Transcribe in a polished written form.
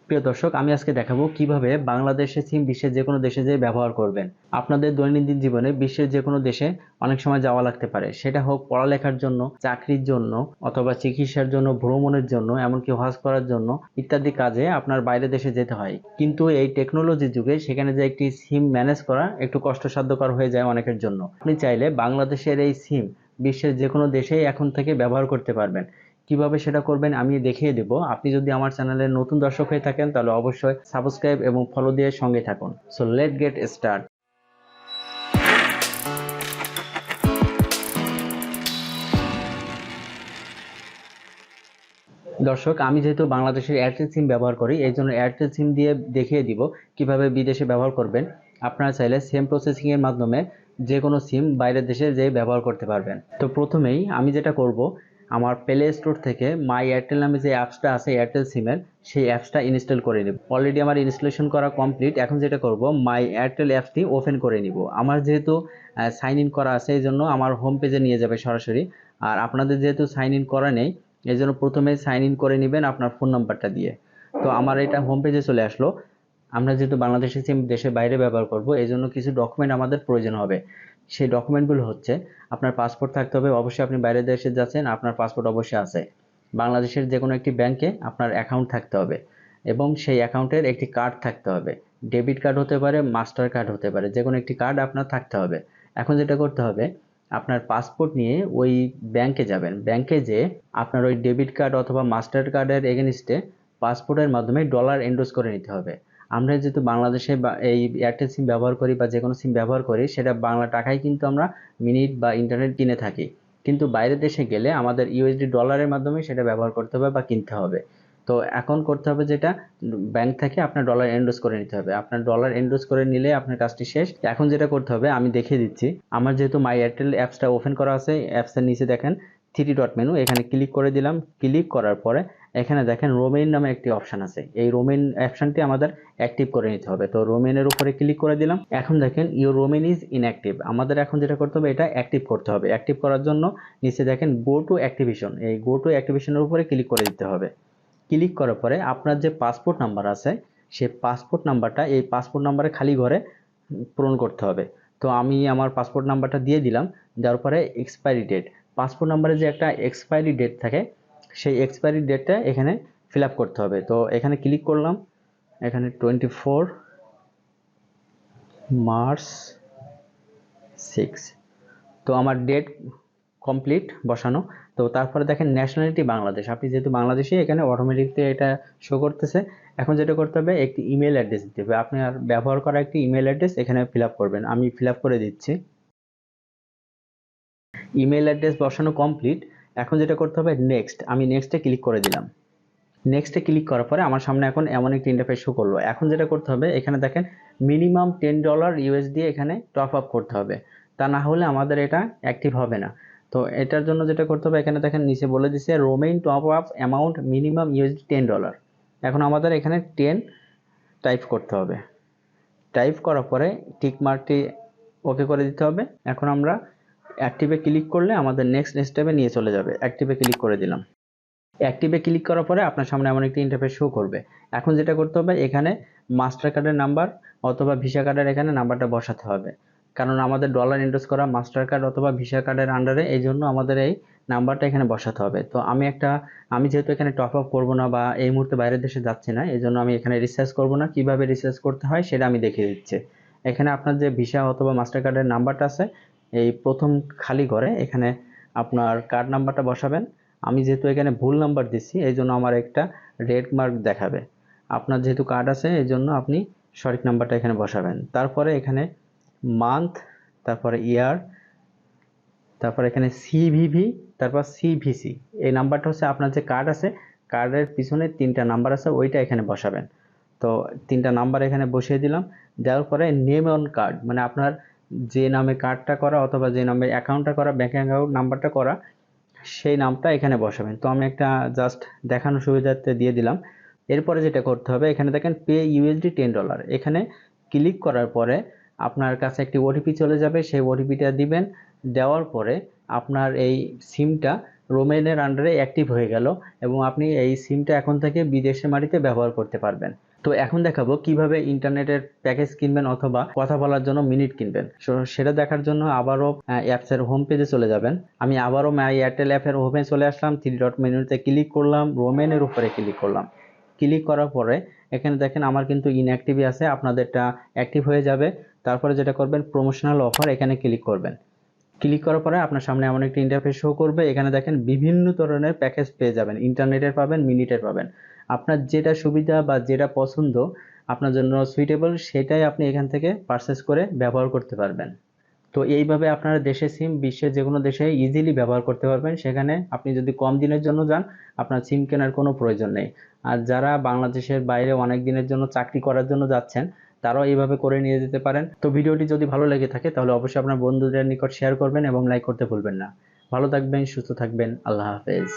প্রিয় দর্শক, আমি আজকে দেখাবো কিভাবে বাংলাদেশের সিম বিশ্বের যে কোনো দেশে যেয়ে ব্যবহার করবেন। আপনাদের দৈনন্দিন জীবনে বিশ্বের যে কোনো দেশে অনেক সময় যাওয়া লাগতে পারে, সেটা হোক পড়ালেখার জন্য, চাকরির জন্য, অথবা চিকিৎসার জন্য, ভ্রমণের জন্য, এমনকি হজ করার জন্য ইত্যাদি কাজে আপনার বাইরে দেশে যেতে হয়। কিন্তু এই টেকনোলজির যুগে সেখানে যে একটি সিম ম্যানেজ করা একটু কষ্টসাধ্যকর হয়ে যায় অনেকের জন্য। আপনি চাইলে বাংলাদেশের এই সিম বিশ্বের যে কোনো দেশেই এখন থেকে ব্যবহার করতে পারবেন। কিভাবে সেটা করবেন আমি দেখিয়ে দেব। আপনি যদি আমার চ্যানেলের নতুন দর্শক হয়ে থাকেন তাহলে অবশ্যই সাবস্ক্রাইব এবং ফলো দিয়ে সঙ্গে থাকুন। So late get start. দর্শক, আমি যেহেতু বাংলাদেশের এয়ারটেল সিম ব্যবহার করি, এই জন্য এয়ারটেল সিম দিয়ে দেখিয়ে দিব কিভাবে বিদেশে ব্যবহার করবেন। আপনারা চাইলে সেম প্রসেসিং এর মাধ্যমে যে কোনো সিম বাইরের দেশে যেয়ে ব্যবহার করতে পারবেন। তো প্রথমেই আমি যেটা করব, আমার প্লে স্টোর থেকে মাই এয়ারটেল নামে যে অ্যাপসটা আছে এয়ারটেল সিমের, সেই অ্যাপসটা ইনস্টল করে নিব। অলরেডি আমার ইনস্টলেশন করা কমপ্লিট। এখন যেটা করব, মাই এয়ারটেল অ্যাপসটি ওপেন করে নিব। আমার যেহেতু সাইন ইন করা আছে এই জন্য আমার হোম পেজে নিয়ে যাবে সরাসরি। আর আপনাদের যেহেতু সাইন ইন করা নেই, এই জন্য প্রথমে সাইন ইন করে নেবেন আপনার ফোন নাম্বারটা দিয়ে। তো আমার এটা হোম পেজে চলে আসলো। আমরা যেহেতু বাংলাদেশের সিম দেশের বাইরে ব্যবহার করব, এই জন্য কিছু ডকুমেন্ট আমাদের প্রয়োজন হবে। সেই ডকুমেন্টগুলো হচ্ছে, আপনার পাসপোর্ট থাকতে হবে। অবশ্যই আপনি বাইরের দেশে যাচ্ছেন, আপনার পাসপোর্ট অবশ্যই আছে। বাংলাদেশের যে কোনো একটি ব্যাংকে আপনার অ্যাকাউন্ট থাকতে হবে এবং সেই অ্যাকাউন্টের একটি কার্ড থাকতে হবে। ডেবিট কার্ড হতে পারে, মাস্টার কার্ড হতে পারে, যে কোনো একটি কার্ড আপনার থাকতে হবে। এখন যেটা করতে হবে, আপনার পাসপোর্ট নিয়ে ওই ব্যাংকে যাবেন। ব্যাংকে যেয়ে আপনার ওই ডেবিট কার্ড অথবা মাস্টার কার্ডের এগেনস্টে পাসপোর্টের মাধ্যমে ডলার এন্ডোজ করে নিতে হবে। আমরা যেহেতু বাংলাদেশে এই এয়ারটেল সিম ব্যবহার করি বা যে কোনো সিম ব্যবহার করি, সেটা বাংলা টাকায় কিন্তু আমরা মিনিট বা ইন্টারনেট কিনে থাকি। কিন্তু বাইরের দেশে গেলে আমাদের ইউএসডি ডলারের মাধ্যমে সেটা ব্যবহার করতে হবে বা কিনতে হবে। তো এখন করতে হবে যেটা, ব্যাংক থেকে আপনার ডলার এন্ডোজ করে নিতে হবে। আপনার ডলার এন্ডোজ করে নিলে আপনার কাজটি শেষ। এখন যেটা করতে হবে আমি দেখিয়ে দিচ্ছি। আমার যেহেতু মাই এয়ারটেল অ্যাপসটা ওপেন করা আছে, অ্যাপসের নিচে দেখেন থ্রি ডট মেনু, এখানে ক্লিক করে দিলাম। ক্লিক করার পরে এখানে দেখেন রোমেইন নামে একটি অপশন আছে। এই রোমেইন অপশনটি আমাদের অ্যাক্টিভ করে নিতে হবে। তো রোমেইনের উপরে ক্লিক করে দিলাম। এখন দেখেন ইউর রোমেইন ইজ ইনঅ্যাক্টিভ। আমাদের এখন যেটা করতে হবে, এটা অ্যাক্টিভ করতে হবে। অ্যাক্টিভ করার জন্য নিচে দেখেন গো টু অ্যাক্টিভেশন, এই গো টু অ্যাক্টিভেশনের উপরে ক্লিক করে দিতে হবে। ক্লিক করার পরে আপনার যে পাসপোর্ট নাম্বার আছে, সেই পাসপোর্ট নাম্বারটা এই পাসপোর্ট নাম্বারে খালি ঘরে পূরণ করতে হবে। তো আমি আমার পাসপোর্ট নাম্বারটা দিয়ে দিলাম। দেওয়ার পরে এক্সপায়ারি ডেট, পাসপোর্ট নাম্বারে যে একটা এক্সপায়ারি ডেট থাকে, সেই এক্সপায়ারি ডেটটা এখানে ফিল আপ করতে হবে। তো এখানে ক্লিক করলাম। এখানে 24 মার্চ 6। তো আমার ডেট কমপ্লিট বসানো। তো তারপরে দেখেন ন্যাশনালিটি বাংলাদেশ। আপনি যেহেতু বাংলাদেশি, এখানে অটোমেটিকলি এটা শো করতেছে। এখন যেটা করতে হবে, একটি ইমেল অ্যাড্রেস দিতে হবে। আপনার ব্যবহার করা একটি ইমেল অ্যাড্রেস এখানে ফিল আপ করবেন। আমি ফিল আপ করে দিচ্ছি। ইমেল অ্যাড্রেস বসানো কমপ্লিট। এখন যেটা করতে হবে, নেক্সট। আমি নেক্সটে ক্লিক করে দিলাম। নেক্সটে ক্লিক করার পরে আমার সামনে এখন এমন একটি ইন্টারফেস শো করলো। এখন যেটা করতে হবে, এখানে দেখেন মিনিমাম $10 এখানে টপ আপ করতে হবে। তা না হলে আমাদের এটা অ্যাক্টিভ হবে না। তো এটার জন্য যেটা করতে হবে, এখানে দেখেন নিচে বলে দিছে romaine top up amount minimum $10। এখন আমাদের এখানে 10 টাইপ করতে হবে। টাইপ করার পরে টিক মার্কটি ওকে করে দিতে হবে। এখন আমরা অ্যাক্টিভে ক্লিক করলে আমাদের নেক্সট স্টেপে নিয়ে চলে যাবে। অ্যাক্টিভে ক্লিক করে দিলাম। অ্যাক্টিভে ক্লিক করার পরে আপনার সামনে এমন একটি ইন্টারফেস শো করবে। এখন যেটা করতে হবে, এখানে মাস্টার কার্ডের নাম্বার অথবা ভিসা কার্ডের এখানে নাম্বারটা বসাতে হবে। কারণ আমাদের ডলার এন্ডোজ করা মাস্টার কার্ড অথবা ভিসা কার্ডের আন্ডারে, এই জন্য আমাদের এই নাম্বারটা এখানে বসাতে হবে। তো আমি যেহেতু এখানে টপ আপ করবো না বা এই মুহূর্তে বাইরের দেশে যাচ্ছি না, এই জন্য আমি এখানে রিসার্চ করবো না। কিভাবে রিসার্চ করতে হয় সেটা আমি দেখিয়ে দিচ্ছি। এখানে আপনার যে ভিসা অথবা মাস্টার কার্ডের নাম্বারটা আছে, এই প্রথম খালি ঘরে এখানে আপনার কার্ড নাম্বারটা বসাবেন। আমি যেহেতু এখানে ভুল নাম্বার দিচ্ছি, এই জন্য আমার একটা রেড মার্ক দেখাবে। আপনার যেহেতু কার্ড আছে, এই জন্য আপনি সঠিক নাম্বারটা এখানে বসাবেন। তারপরে এখানে মান্থ, তারপরে ইয়ার, তারপর এখানে সিভিভি, তারপর সিভিসি। এই নাম্বারটা হচ্ছে আপনার যে কার্ড আছে, কার্ডের পিছনে 3টা নাম্বার আছে, ওইটা এখানে বসাবেন। তো 3টা নাম্বার এখানে বসিয়ে দিলাম। দেওয়ার পরে নেম অন কার্ড, মানে আপনার যে নামে কার্ডটা করা অথবা যে নামে অ্যাকাউন্টটা করা, ব্যাংক অ্যাকাউন্ট নাম্বারটা করা, সেই নামটা এখানে বসাবেন। তো আমি একটা জাস্ট দেখানোর সুবিধার্থে দিয়ে দিলাম। এরপরে যেটা করতে হবে, এখানে দেখেন পে ইউএসডি $10। এখানে ক্লিক করার পরে আপনার কাছে একটি ওটিপি চলে যাবে, সেই ওটিপিটা দিবেন। দেওয়ার পরে আপনার এই সিমটা রোমেনের আন্ডারে অ্যাক্টিভ হয়ে গেল এবং আপনি এই সিমটা এখন থেকে বিদেশের মাটিতে ব্যবহার করতে পারবেন। তো এখন দেখাবো কিভাবে ইন্টারনেটের প্যাকেজ কিনবেন অথবা কথা বলার জন্য মিনিট কিনবেন। সেটা দেখার জন্য আবারও অ্যাপসের হোম পেজে চলে যাবেন। আমি আবারও মাই এয়ারটেল অ্যাপের হোমে চলে আসলাম, 3 ডট মেনুতে ক্লিক করলাম, রোমেনের উপরে ক্লিক করলাম। ক্লিক করার পরে এখানে দেখেন আমার কিন্তু ইনঅ্যাক্টিভই আছে, আপনাদেরটা অ্যাক্টিভ হয়ে যাবে। তারপরে যেটা করবেন প্রমোশনাল অফার, এখানে ক্লিক করবেন। ক্লিক করার পরে আপনার সামনে এমন একটা ইন্টারফেস শো করবে। এখানে দেখেন বিভিন্ন ধরনের প্যাকেজ পেয়ে যাবেন, ইন্টারনেটের পাবেন, মিনিটের পাবেন। আপনার যেটা সুবিধা বা যেটা পছন্দ আপনার জন্য সুইটেবল সেটাই আপনি এখান থেকে পারচেস করে ব্যবহার করতে পারবেন। তো এইভাবে আপনারা দেশে সিম বিশ্বের যে কোনো দেশে ইজিলি ব্যবহার করতে পারবেন। সেখানে আপনি যদি কম দিনের জন্য যান আপনার সিম কেনার কোনো প্রয়োজন নেই। আর যারা বাংলাদেশের বাইরে অনেক দিনের জন্য চাকরি করার জন্য যাচ্ছেন তারাও এইভাবে করে নিয়ে যেতে পারেন। তো ভিডিওটি যদি ভালো লেগে থাকে তাহলে অবশ্যই আপনার বন্ধুদের নিকট শেয়ার করবেন এবং লাইক করতে ভুলবেন না। ভালো থাকবেন, সুস্থ থাকবেন, আল্লাহ হাফেজ।